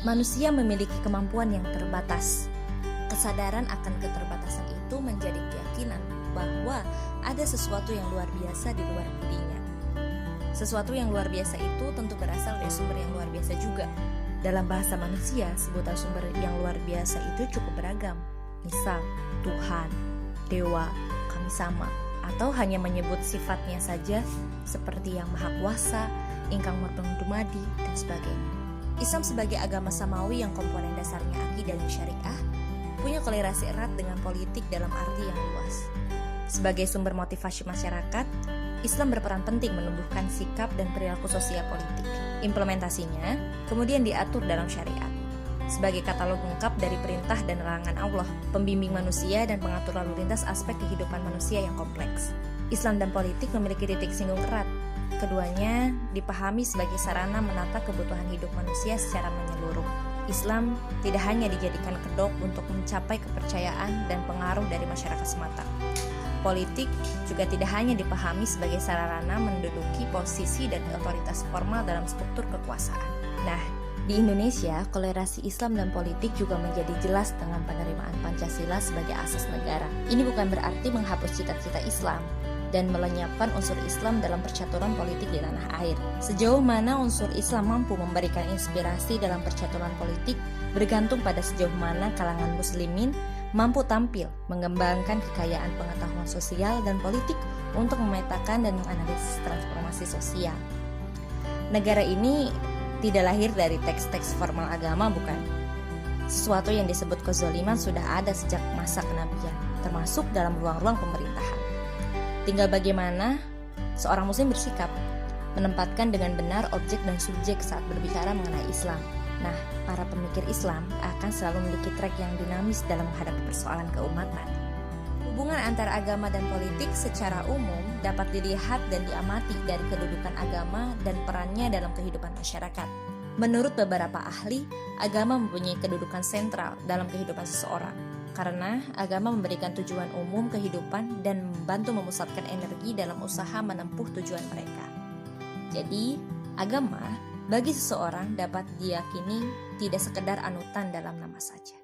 Manusia memiliki kemampuan yang terbatas. Kesadaran akan keterbatasan itu menjadi keyakinan bahwa ada sesuatu yang luar biasa di luar dirinya. Sesuatu yang luar biasa itu tentu berasal dari sumber yang luar biasa juga. Dalam bahasa manusia, sebutan sumber yang luar biasa itu cukup beragam. Misal, Tuhan, Dewa, Kami Sama, atau hanya menyebut sifatnya saja seperti yang Maha Kuasa, Ingkang Murteng Dumadi, dan sebagainya. Islam sebagai agama samawi yang komponen dasarnya akidah dan syariah punya kolerasi erat dengan politik dalam arti yang luas. Sebagai sumber motivasi masyarakat, Islam berperan penting menumbuhkan sikap dan perilaku sosial politik. Implementasinya kemudian diatur dalam syariat sebagai katalog lengkap dari perintah dan larangan Allah, pembimbing manusia dan pengatur lalu lintas aspek kehidupan manusia yang kompleks. Islam dan politik memiliki titik singgung erat. Keduanya dipahami sebagai sarana menata kebutuhan hidup manusia secara menyeluruh. Islam tidak hanya dijadikan kedok untuk mencapai kepercayaan dan pengaruh dari masyarakat semata. Politik juga tidak hanya dipahami sebagai sarana menduduki posisi dan otoritas formal dalam struktur kekuasaan. Nah, di Indonesia, kolerasi Islam dan politik juga menjadi jelas dengan penerimaan Pancasila sebagai asas negara. Ini bukan berarti menghapus cita-cita Islam dan melenyapkan unsur Islam dalam percaturan politik di tanah air. Sejauh mana unsur Islam mampu memberikan inspirasi dalam percaturan politik bergantung pada sejauh mana kalangan muslimin mampu tampil mengembangkan kekayaan pengetahuan sosial dan politik untuk memetakan dan menganalisis transformasi sosial. Negara ini tidak lahir dari teks-teks formal agama, bukan. Sesuatu yang disebut kezaliman sudah ada sejak masa kenabian, termasuk dalam ruang-ruang pemerintahan. Tinggal bagaimana seorang muslim bersikap, menempatkan dengan benar objek dan subjek saat berbicara mengenai Islam. Nah, para pemikir Islam akan selalu memiliki track yang dinamis dalam menghadapi persoalan keumatan. Hubungan antara agama dan politik secara umum dapat dilihat dan diamati dari kedudukan agama dan perannya dalam kehidupan masyarakat. Menurut beberapa ahli, agama mempunyai kedudukan sentral dalam kehidupan seseorang, karena agama memberikan tujuan umum kehidupan dan membantu memusatkan energi dalam usaha menempuh tujuan mereka. Jadi, agama bagi seseorang dapat diyakini tidak sekedar anutan dalam nama saja.